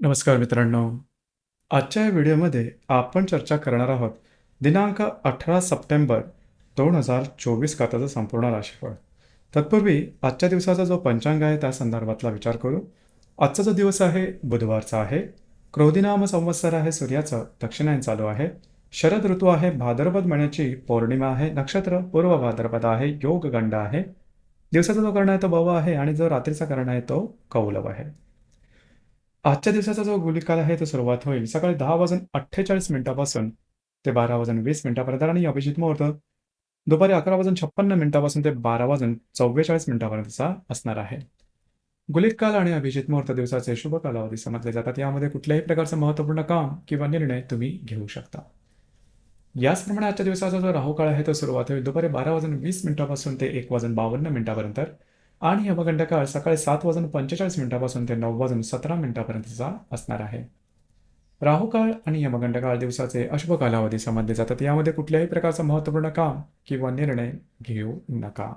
नमस्कार मित्रांनो. आजच्या या व्हिडिओमध्ये आपण चर्चा करणार आहोत दिनांक 18 सप्टेंबर 2024 खात्याचं संपूर्ण राशीफळ. तत्पूर्वी आजच्या दिवसाचा जो पंचांग आहे त्या संदर्भातला विचार करू. आजचा जो दिवस आहे बुधवारचा आहे. क्रोधिनाम संवत्सर आहे, सूर्याचं दक्षिणायन चालू आहे. शरद ऋतू आहे, भाद्रपद महिन्याची पौर्णिमा आहे. नक्षत्र पूर्व भाद्रपद आहे, योग गंड आहे. दिवसाचा जो कर्ण आहे तो भव आहे आणि जो रात्रीचा कर्ण आहे तो कौलव आहे. आजच्या दिवसाचा जो गुलिकाल आहे तो सुरुवात होईल सकाळी 10:48 ते 12:20 आणि अभिजित मुहूर्त दुपारी 11:56 ते 12:44 असणार आहे. गुलिकाल आणि अभिजित मुहूर्त दिवसाचे शुभ कालावधी समजले जातात. यामध्ये कुठल्याही प्रकारचं महत्त्वपूर्ण काम किंवा निर्णय तुम्ही घेऊ शकता. याचप्रमाणे आजच्या दिवसाचा जो राहुकाळ आहे तो सुरुवात होईल दुपारी 12:20 ते 1:52 आणि यमगंड काळ सकाळी 7:45 ते 9:17 असणार आहे. राहुकाळ आणि यमगंड काळ दिवसाचे अशुभ कालावधी समजले जातात. यामध्ये कुठल्याही प्रकारचं महत्त्वपूर्ण काम किंवा निर्णय घेऊ नका.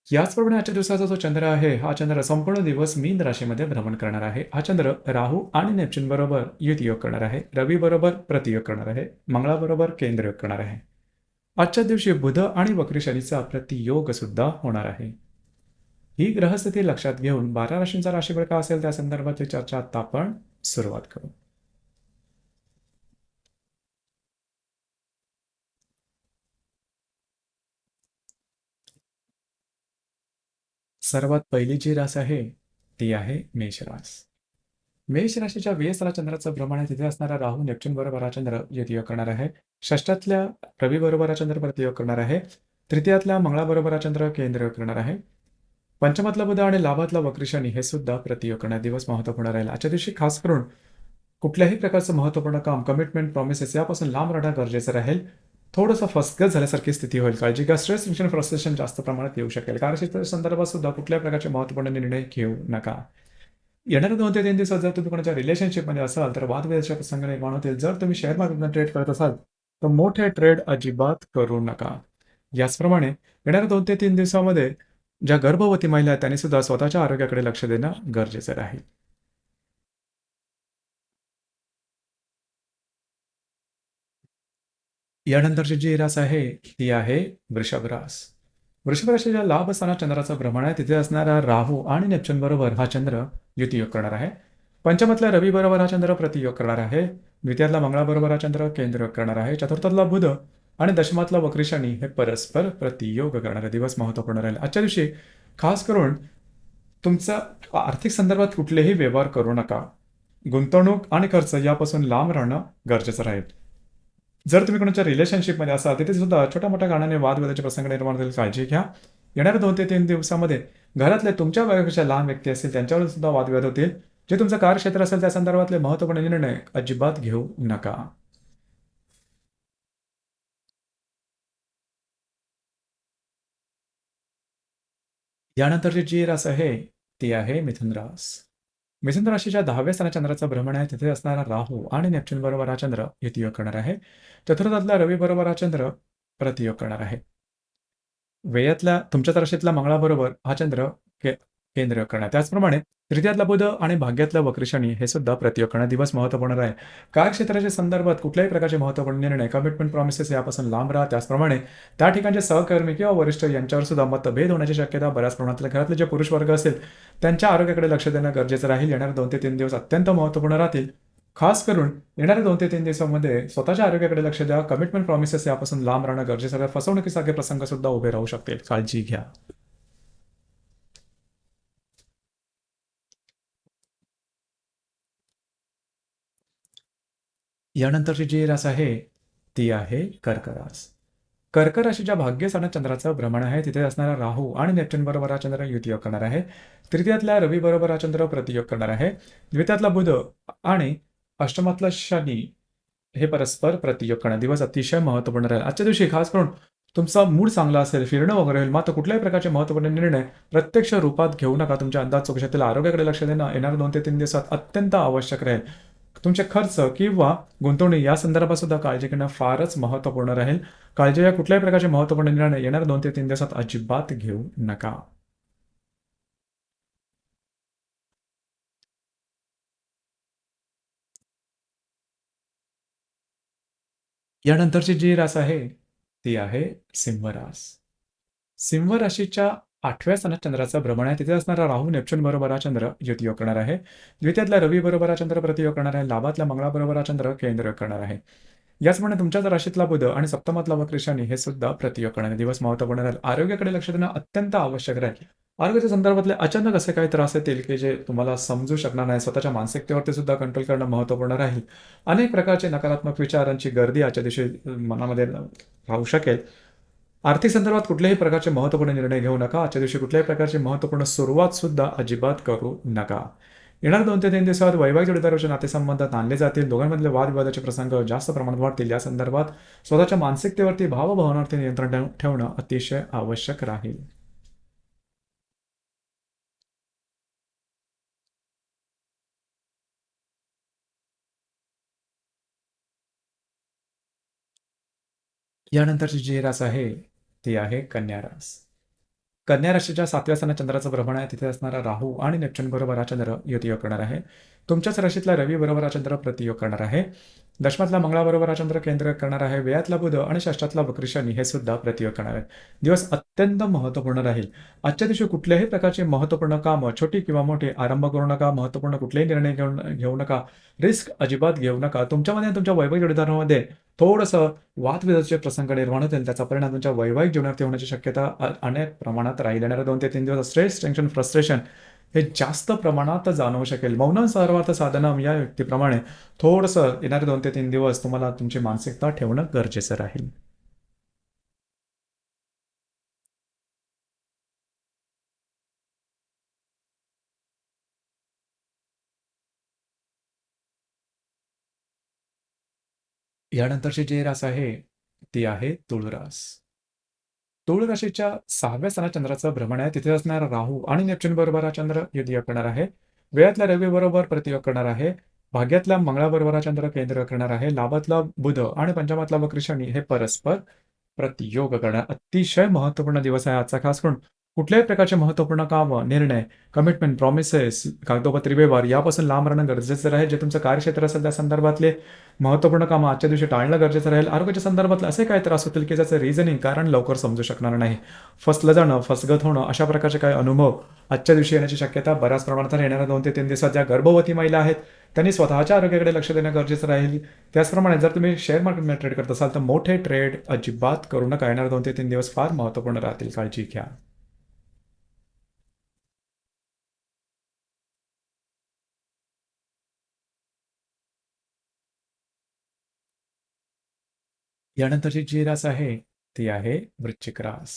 याचप्रमाणे आजच्या दिवसाचा जो चंद्र आहे हा चंद्र संपूर्ण दिवस मीन राशीमध्ये भ्रमण करणार आहे. हा चंद्र राहू आणि नेपच्यून बरोबर युतियोग करणार आहे, रवी बरोबर प्रतियोग करणार आहे, मंगळाबरोबर केंद्रयोग करणार आहे. आजच्या दिवशी बुध आणि वक्री शनीचा प्रतियोग सुद्धा होणार आहे. ही ग्रहस्थिती लक्षात घेऊन 12 राशींचा राशीफळ का असेल त्या संदर्भातली चर्चा आता आपण सुरुवात करू. सर्वात पहिली जी रास आहे ती आहे मेष रास. मेष राशीच्या 20 चंद्राचं भ्रमण आहे. तिथे असणारा राहू नेपच्यून बरोबर हा चंद्र युतियोग करणार आहे. षष्ठातल्या रवी बरोबर हा चंद्र प्रतियोग करणार आहे. तृतीयातल्या मंगळाबरोबर हा चंद्र केंद्रयोग करणार आहे. पंचमातला बुध आणि लाभातला वक्री शनी हे सुद्धा प्रतियोग करणार दिवस महत्त्वपूर्ण राहील. आजच्या दिवशी खास करून कुठल्याही प्रकारचं महत्त्वपूर्ण काम, कमिटमेंट, प्रॉमिसेस यापासून लांब राहणं गरजेचं राहील. थोडंसं फसगत झाल्यासारखी स्थिती होईल. काळजी घ्या. स्ट्रेस, टेन्शन, फ्रस्ट्रेशन जास्त प्रमाणात येऊ शकेल. कार्यक्षेत्र संदर्भात सुद्धा कुठल्याही प्रकारचे महत्त्वपूर्ण निर्णय घेऊ नका. येणाऱ्या 2 ते 3 दिवसात जर तुम्ही कोणाच्या रिलेशनशिपमध्ये असाल तर वादविवादाचे प्रसंग निर्माण होतील. जर तुम्ही शेअर मार्केटमध्ये ट्रेड करत असाल तर मोठे ट्रेड अजिबात करू नका. याचप्रमाणे येणाऱ्या 2 ते 3 दिवसामध्ये ज्या गर्भवती महिला आहेत त्यांनी सुद्धा स्वतःच्या आरोग्याकडे लक्ष देणं गरजेचं राहील. यानंतरची जी रास आहे ती आहे वृषभ रास. वृषभ राशीच्या लाभ स्थानात चंद्राचं भ्रमण आहे. तिथे असणारा राहू आणि नेपच्यून बरोबर हा चंद्र युतियोग करणार आहे. पंचमातल्या रवी बरोबर हा चंद्र प्रतियोग करणार आहे. द्वितीयातला मंगळाबरोबर हा चंद्र केंद्रयोग करणार आहे. चतुर्थातला बुध आणि दशमातला वक्री शनी हे परस्पर प्रतियोग करणारे दिवस महत्त्वपूर्ण राहील. आजच्या दिवशी खास करून तुमचा आर्थिक संदर्भात कुठलेही व्यवहार करू नका. गुंतवणूक आणि खर्च यापासून लांब राहणं गरजेचं राहील. जर तुम्ही कोणाच्या रिलेशनशिपमध्ये असाल तिथे सुद्धा छोट्या मोठ्या कारणाने वादविवादाचे प्रसंग निर्माण होतील. काळजी घ्या. येणाऱ्या 2 ते 3 दिवसामध्ये घरातले तुमच्या वयापेक्षा लहान व्यक्ती असतील त्यांच्यावर सुद्धा वादविवाद होतील. जे तुमचं कार्यक्षेत्र असेल त्या संदर्भातले महत्त्वपूर्ण निर्णय अजिबात घेऊ नका. यानंतरची जी रास आहे ती आहे मिथुन रास. मिथुन राशीच्या 10व्या स्थानात चंद्राचं भ्रमण आहे. तिथे असणारा राहू आणि नेपच्यून बरोबर हा चंद्र युतियोग करणार आहे. चतुर्थातला रवी बरोबर हा चंद्र प्रतियोग करणार आहे. व्ययातल्या तुमच्या राशीतला मंगळाबरोबर हा चंद्र केंद्र करणार. त्याचप्रमाणे तृतीयातला बुध आणि भाग्यातला वक्री शनी हे सुद्धा प्रतियोग करणार दिवस महत्त्वपूर्ण आहे. कार्यक्षेत्राच्या संदर्भात कुठल्याही प्रकारचे महत्त्वपूर्ण निर्णय, कमिटमेंट, प्रॉमिसेस यापासून लांब राहा. त्याचप्रमाणे त्या ठिकाणचे सहकर्मी किंवा वरिष्ठ यांच्यावर सुद्धा मतभेद होण्याची शक्यता बऱ्याच प्रमाणात. घरातले जे पुरुष वर्ग असेल त्यांच्या आरोग्याकडे लक्ष देणं गरजेचं राहील. येणारे 2 ते 3 दिवस अत्यंत महत्त्वपूर्ण राहतील. खास करून येणाऱ्या 2 ते 3 दिवसांमध्ये स्वतःच्या आरोग्याकडे लक्ष द्या. कमिटमेंट, प्रॉमिसेस यापासून लांब राहणं गरजेचं आहे. फसवणुकीसारखे प्रसंग सुद्धा उभे राहू शकतील. काळजी घ्या. यानंतरची जी रास आहे ती आहे कर्क रास. कर्क राशीच्या भाग्यस्थानात चंद्राचं भ्रमण आहे. तिथे असणारा राहू आणि नेपच्यून बरोबर हा चंद्र युतियोग करणार आहे. तृतीयातल्या रवी बरोबर हा चंद्र प्रतियोग करणार आहे. द्वितीयातला बुध आणि अष्टमातला शनी हे परस्पर प्रतियोग करणार दिवस अतिशय महत्त्वपूर्ण राहील. आजच्या दिवशी खास करून तुमचा मूड चांगला असेल, फिरणं वगैरे होईल. मात्र कुठल्याही प्रकारचे महत्त्वपूर्ण निर्णय प्रत्यक्ष रूपात घेऊ नका. तुमच्या अंदाज चुकू शकतील. आरोग्याकडे लक्ष देणं येणाऱ्या 2 ते 3 दिवसात अत्यंत आवश्यक राहील. तुमचे खर्च किंवा गुंतवणूक या संदर्भात सुद्धा काळजी घेणं फारच महत्त्वपूर्ण राहील. काळजी या कुठल्याही प्रकारचे महत्त्वपूर्ण निर्णय येणाऱ्या 2 ते 3 दिवसात अजिबात घेऊ नका. यानंतरची जी रास आहे ती आहे सिंह रास. सिंह राशीच्या 8व्या स्थानात चंद्राचं भ्रमण आहे. तिथे असणारा राहू नेपच्यून बरोबर हा चंद्र युतियोग करणार आहे. द्वितीयातला रवी बरोबर हा चंद्र प्रतियोग करणार आहे. लाभातला मंगळा बरोबर हा चंद्र केंद्र करणार आहे. याचप्रमाणे तुमच्याच राशीतला बुध आणि सप्तमातला वक्र शनी हे सुद्धा प्रतियोग करणारे दिवस महत्वपूर्ण राहील. आरोग्याकडे लक्ष देणं अत्यंत आवश्यक राहील. आरोग्याच्या संदर्भातले अचानक असे काही त्रास येतील की जे तुम्हाला समजू शकणार नाही. स्वतःच्या मानसिकतेवरती सुद्धा कंट्रोल करणं महत्वपूर्ण राहील. अनेक प्रकारचे नकारात्मक विचारांची गर्दी आजच्या दिवशी मनामध्ये राहू शकेल. आर्थिक संदर्भात कुठल्याही प्रकारचे महत्त्वपूर्ण निर्णय घेऊ नका. आजच्या दिवशी कुठल्याही प्रकारची महत्त्वपूर्ण सुरुवात सुद्धा अजिबात करू नका. येणाऱ्या 2 ते 3 दिवसात वैवाहिक जोडीदाराचे नातेसंबंध ताणले जातील. दोघांमधले वादविवादाचे प्रसंग जास्त प्रमाणात वाढतील. या संदर्भात स्वतःच्या मानसिकतेवरती, भावभावनावरती नियंत्रण ठेवणं अतिशय आवश्यक राहील. यानंतरची जी रास आहे ती आहे कन्या रास. कन्या राशीच्या 7व्या स्थानात चंद्राचं भ्रमण आहे. तिथे असणारा राहू आणि नेपच्यून बरोबर हा चंद्र युतियोग करणार आहे. तुमच्याच राशीतला रवी बरोबर हा चंद्र प्रतियोग करणार आहे. दशमातला मंगळाबरोबर हा चंद्र केंद्र करणार आहे. व्ययातला बुध आणि षष्ठातला वक्र शनी हे सुद्धा प्रतियोग करणार आहे. दिवस अत्यंत महत्त्वपूर्ण राहील. आजच्या दिवशी कुठल्याही प्रकारची महत्त्वपूर्ण कामं छोटी किंवा मोठी आरंभ करू नका. महत्त्वपूर्ण कुठलेही निर्णय घेऊ नका. रिस्क अजिबात घेऊ नका. तुमच्यामध्ये आणि तुमच्या वैवाहिक जोडीदारामध्ये थोडंसं वादविवादाचे प्रसंग निर्माण होतील. त्याचा परिणाम तुमच्या वैवाहिक जीवनावरती होण्याची शक्यता अनेक प्रमाणात राहील. येणाऱ्या 2 ते 3 दिवस स्ट्रेस, टेन्शन, फ्रस्ट्रेशन हे जास्त प्रमाणात जाणवू शकेल. मौन सर्वार्थ साधनम या व्यक्तीप्रमाणे थोडंसं येणारे 2 ते 3 दिवस तुम्हाला तुमची मानसिकता ठेवणं गरजेचं राहील. यानंतरची जी रास आहे ती आहे तुळ रास. तुळ राशीच्या 6व्या स्थानात चंद्राचं भ्रमण आहे. तिथे असणारा राहू आणि नेपच्यून बरोबर हा चंद्र युतियोग करणार आहे. व्ययातल्या रवी बरोबर प्रतियोग करणार आहे. भाग्यातल्या मंगळाबरोबर हा चंद्र केंद्र करणार आहे. लाभातला बुध आणि पंचमातला वक्र शनी हे परस्पर प्रतियोग करणार. अतिशय महत्त्वपूर्ण दिवस आहे आजचा. खास करून कुठल्याही प्रकारचे महत्त्वपूर्ण काम, निर्णय, कमिटमेंट, प्रॉमिसेस, कागदोपत्री व्यवहार यापासून लांब राहणं गरजेचं राहील. जे तुमचं कार्यक्षेत्र असेल त्या संदर्भातले महत्त्वपूर्ण कामं आजच्या दिवशी टाळणं गरजेचं राहील. आरोग्याच्या संदर्भातले असे काही त्रास होतील की ज्याचं रिझनिंग कारण लवकर समजू शकणार नाही. फसलं जाणं, फसगत होणं अशा प्रकारचे काही अनुभव आजच्या दिवशी येण्याची शक्यता बऱ्याच प्रमाणात आहे. येणाऱ्या 2 ते 3 दिवसात ज्या गर्भवती महिला आहेत त्यांनी स्वतःच्या आरोग्याकडे लक्ष देणं गरजेचं राहील. त्याचप्रमाणे जर तुम्ही शेअर मार्केटमध्ये ट्रेड करत असाल तर मोठे ट्रेड अजिबात करू नका. येणारे 2 ते 3 दिवस फार महत्त्वपूर्ण राहतील. काळजी घ्या. यानंतरची जी रास आहे ती आहे वृश्चिक रास.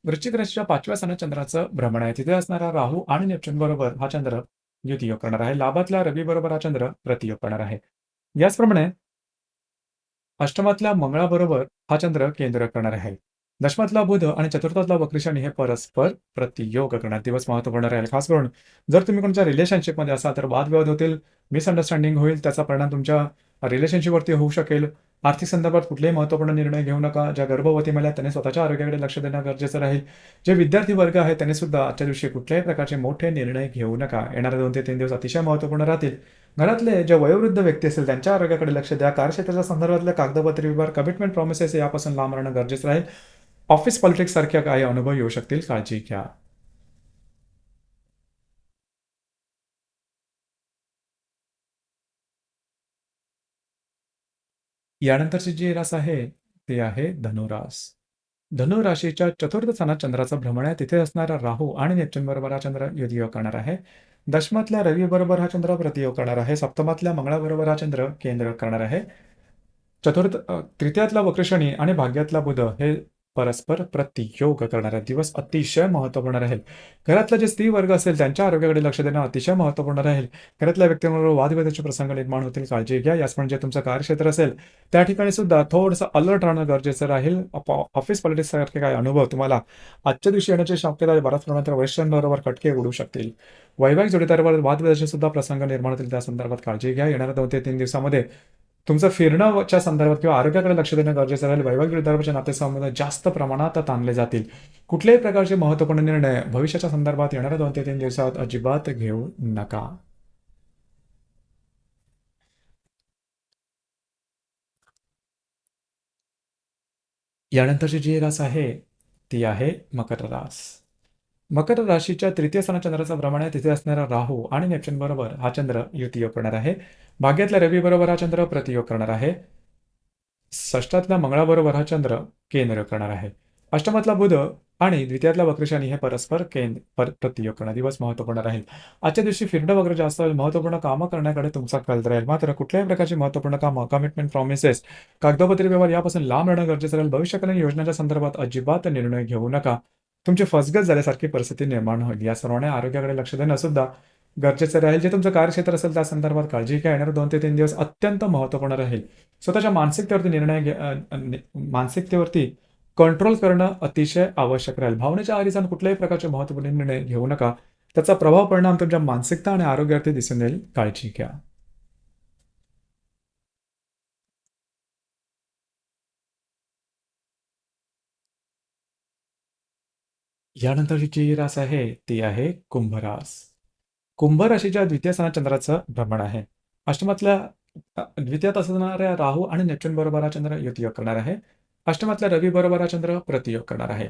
वृश्चिक राशीच्या 5व्या स्थानात चंद्राचं भ्रमण आहे. तिथे असणारा राहू आणि नेपच्यून बरोबर हा चंद्र युतियोग करणार आहे. लाभातला रवी बरोबर हा चंद्र प्रतियोग करणार आहे. याचप्रमाणे अष्टमातल्या मंगळाबरोबर हा चंद्र केंद्र करणार आहे. दशमातला बुध आणि चतुर्थातला वक्र शनी हे परस्पर प्रतियोग करणार. दिवस महत्त्वपूर्ण राहील. खास करून जर तुम्ही कोणत्या रिलेशनशिपमध्ये असाल तर वादविवाद होतील, मिसअंडरस्टँडिंग होईल. त्याचा परिणाम तुमच्या रिलेशनशिपवरती होऊ शकेल. आर्थिक संदर्भात कुठलेही महत्त्वपूर्ण निर्णय घेऊ नका. ज्या गर्भवती महिला आहेत त्यांनी स्वतःच्या आरोग्याकडे लक्ष देणं गरजेचं राहील. जे विद्यार्थी वर्ग आहे त्यांनी सुद्धा आजच्या दिवशी कुठल्याही प्रकारचे मोठे निर्णय घेऊ नका. येणारे 2 ते 3 दिवस अतिशय महत्त्वपूर्ण राहतील. घरातले जे वयोवृद्ध व्यक्ती असेल त्यांच्या आरोग्याकडे लक्ष द्या. कार्यक्षेत्राच्या संदर्भातल्या कागदपत्री व्यवहार, कमिटमेंट, प्रॉमिसेस यापासून लांब राहणं गरजेचं राहील. ऑफिस पॉलिटिक्स सारख्या काही अनुभव येऊ शकतील. काळजी घ्या. यानंतरची जी रास आहे ती आहे धनुरास. धनु राशीच्या चतुर्थ स्थानात चंद्राचं भ्रमण आहे. तिथे असणारा राहू आणि नेपच्यून बरोबर हा चंद्र युतियोग करणार आहे. दशमातल्या रवी बरोबर हा चंद्र प्रतियोग करणार आहे. सप्तमातल्या मंगळाबरोबर हा चंद्र केंद्र करणार आहे. तृतीयातला वक्र शनी आणि भाग्यातला बुध हे परस्पर प्रतियोग करणारा दिवस अतिशय महत्त्वपूर्ण राहील. घरातला जे स्त्री वर्ग असेल त्यांच्या आरोग्याकडे लक्ष देणं अतिशय महत्त्वपूर्ण राहील. घरातल्या व्यक्तींबरोबर वादविवादाचे प्रसंग निर्माण होतील. काळजी घ्या. याच म्हणजे तुमचं कार्यक्षेत्र असेल त्या ठिकाणी सुद्धा थोडंसं अलर्ट राहणं गरजेचं राहील. ऑफिस पॉलिटिक्स सारखे काही अनुभव तुम्हाला आजच्या दिवशी येण्याची शक्यता बऱ्याच प्रमाणात वरिष्ठांबरोबर खटके उडू शकतील. वैवाहिक जोडीदारावर वादविवादाचे सुद्धा प्रसंग निर्माण होतील. त्या संदर्भात काळजी घ्या. येणाऱ्या 2 ते 3 दिवसामध्ये तुमचं फिरणंच्या संदर्भात किंवा आरोग्याकडे लक्ष देणं गरजेचं राहील. वैवाहिक जोडीदाराचे नातेसंबंध जास्त प्रमाणात ताणले जातील. कुठल्याही प्रकारचे महत्त्वपूर्ण निर्णय भविष्याच्या संदर्भात येणाऱ्या 2 ते 3 दिवसात अजिबात घेऊ नका. यानंतरची जी रास आहे ती आहे मकर रास. मकर राशीच्या तृतीय स्थानात चंद्राचा भ्रमण आहे. तिथे असणारा राहू आणि नेपच्यून बरोबर हा चंद्र युतियोग करणार आहे. भाग्यातल्या रवी बरोबर हा चंद्र प्रतियोग करणार आहे. षष्ठातल्या मंगळाबरोबर हा चंद्र केंद्र करणार आहे. अष्टमातला बुध आणि द्वितीयातला वक्र शनी हे परस्पर प्रतियोग करणार. दिवस महत्वपूर्ण राहील. आजच्या दिवशी फिरणं वगैरे जास्त महत्वपूर्ण कामं करण्याकडे तुमचा कल राहील. मात्र कुठल्याही प्रकारची महत्वपूर्ण कामं, कमिटमेंट, प्रॉमिसेस, कागदोपत्री व्यवहार यापासून लांब राहणं गरजेचं राहील. भविष्यकालीन योजनांच्या संदर्भात अजिबात निर्णय घेऊ नका. तुमची फसगत झाल्यासारखी परिस्थिती निर्माण होईल. या सर्वांनी आरोग्याकडे लक्ष देणं सुद्धा गरजेचं राहील. जे तुमचं कार्यक्षेत्र असेल त्या संदर्भात काळजी घ्या. येणारे 2 ते 3 दिवस अत्यंत महत्वपूर्ण राहील. स्वतःच्या मानसिकतेवरती कंट्रोल करणं अतिशय आवश्यक राहील. भावनेच्या आहारी जाऊन कुठल्याही प्रकारचे महत्त्वपूर्ण निर्णय घेऊ नका. त्याचा परिणाम तुमच्या मानसिकता आणि आरोग्यावरती दिसून येईल. काळजी घ्या. यानंतरची जी रास आहे ती आहे कुंभ रास. कुंभ राशीच्या द्वितीय स्थानात चंद्राचं भ्रमण आहे. अष्टमातल्या द्वितीयात असणाऱ्या राहू आणि नेपच्यून बरोबर हा चंद्र युतियोग करणार आहे. अष्टमातल्या रवी बरोबर हा चंद्र प्रतियोग करणार आहे.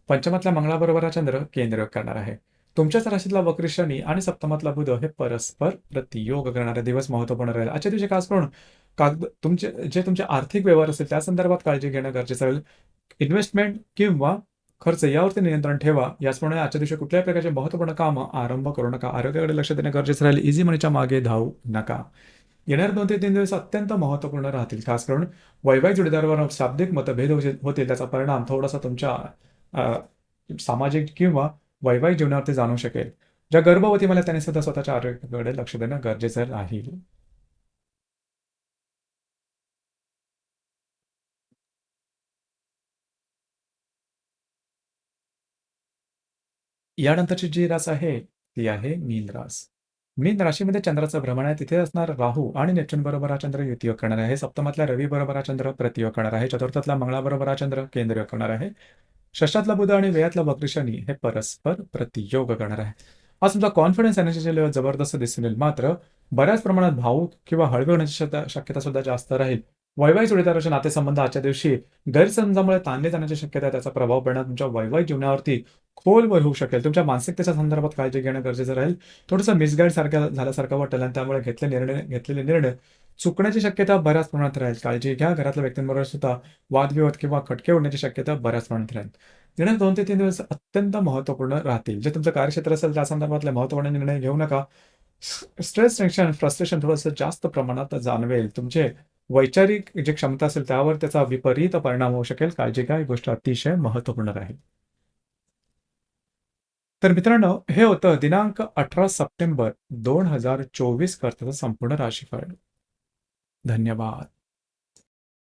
पंचमातल्या मंगळाबरोबर हा चंद्र केंद्रयोग करणार आहे. तुमच्याच राशीतला वक्री शनी आणि सप्तमातला बुध हे परस्पर प्रतियोग करणारे दिवस महत्वपूर्ण राहील. आजच्या दिवशी खास करून तुमचे आर्थिक व्यवहार असेल त्या संदर्भात काळजी घेणं गरजेचं राहील. इन्व्हेस्टमेंट किंवा खर्च यावरती नियंत्रण ठेवा. याचप्रमाणे आजच्या दिवशी कुठल्याही प्रकारचे महत्वपूर्ण कामं आरंभ करू नका. आरोग्याकडे लक्ष देणं गरजेचं राहील. इझी मनीच्या मागे धावू नका. येणारे 2 ते 3 दिवस अत्यंत महत्त्वपूर्ण राहतील. खास करून वैवाहिक जोडीदारावर शाब्दिक मतभेद होतील. त्याचा परिणाम थोडासा तुमच्या सामाजिक किंवा वैवाहिक जीवनावरती जाणवू शकेल. ज्या गर्भवती मला त्यांनी सुद्धा स्वतःच्या आरोग्याकडे लक्ष देणं गरजेचं राहील. यानंतरची जी रास आहे ती आहे मीन रास. मीन राशीमध्ये चंद्राचं भ्रमण आहे. तिथे असणार राहू आणि नेपच्यून बरोबर हा चंद्र युतियोग करणार आहे. सप्तमातल्या रवी बरोबर हा चंद्र प्रतियोग करणार आहे. चतुर्थातला मंगळाबरोबर हा चंद्र केंद्रयोग करणार आहे. षष्ठातला बुध आणि व्ययातला वक्र शनी हे परस्पर प्रतियोग करणार आहे. आज तुमचा कॉन्फिडन्स एनर्जीचे लेवल जबरदस्त दिसून येईल. मात्र बऱ्याच प्रमाणात भावूक किंवा हळवी होण्याची शक्यता सुद्धा जास्त राहील. वैवाहिक जोडीदाराचे नातेसंबंध आजच्या दिवशी गैरसमजामुळे ताणले जाण्याची शक्यता आहे. त्याचा प्रभाव पडणार तुमच्या वैवाहिक जीवनावरती खोलवर होऊ शकेल. तुमच्या मानसिकतेच्या संदर्भात काळजी घेणं गरजेचं राहील. थोडंसं मिसगाईड झाल्यासारखं वाटेल आणि त्यामुळे घेतलेले निर्णय चुकण्याची शक्यता बऱ्याच प्रमाणात राहील. काळजी घ्या. घरातल्या व्यक्तींबरोबर सुद्धा वादविवाद किंवा खटके उडण्याची शक्यता बऱ्याच प्रमाणात राहील. येणारे 2 ते 3 दिवस अत्यंत महत्त्वपूर्ण राहतील. जे तुमचं कार्यक्षेत्र असेल त्या संदर्भातले महत्त्वपूर्ण निर्णय घेऊ नका. स्ट्रेस, टेन्शन, फ्रस्ट्रेशन थोडंसं जास्त प्रमाणात जाणवेल. तुमचे वैचारिक जी क्षमता असेल त्यावर त्याचा विपरीत परिणाम होऊ शकेल. काळजी घ्या. ही गोष्ट अतिशय महत्त्वपूर्ण राहील. तर मित्रांनो, हे होतं दिनांक 18 सप्टेंबर 2024 करताचं संपूर्ण राशीफळ. धन्यवाद.